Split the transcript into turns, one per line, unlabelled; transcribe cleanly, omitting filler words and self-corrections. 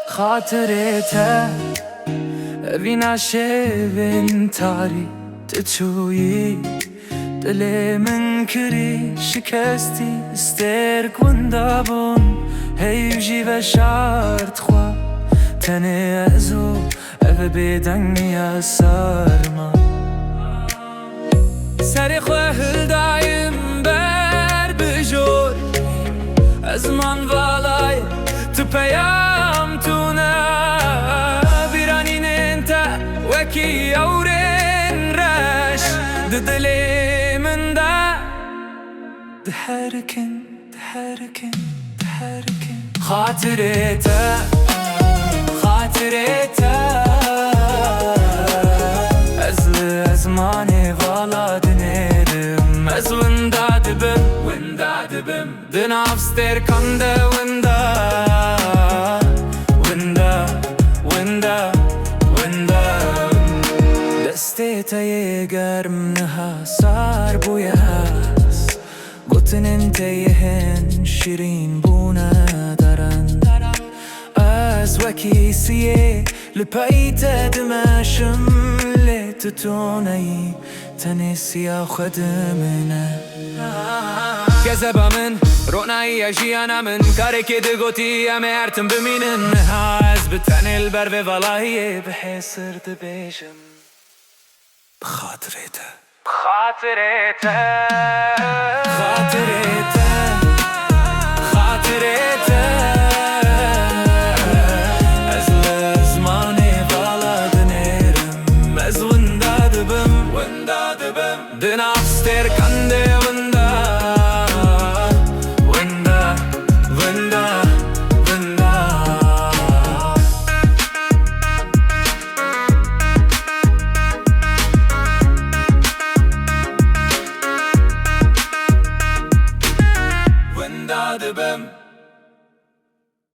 خاطرته بينا شبن تاری تتویی دل من کری شکستی استرک وندابون هیوجی و شرط خواه تنه ازو او بدنگی سرما سری خواه دایم بر بجور از من والای تو پیام تونه بیرانین انت وکی اورین رش ددلی من دا دحركن خاطرته از ماني والا دنيرم از وندا دبم دنافستر کنده وندا دسته تای گرم نها سار بوی هست گوتن انتیهن شیرین بونه دارن از وکیسیه لپایت دمشم لتتونی تنسیا خدمنه كذبا من رؤناي اجيانا من كارك دقوتي امي ارتم بمينن هاز بتاني البرب والله بحسر دبيشم خاطرته از لزماني والا دنيرم از وندا دبم دنافستر کنده وندا دبم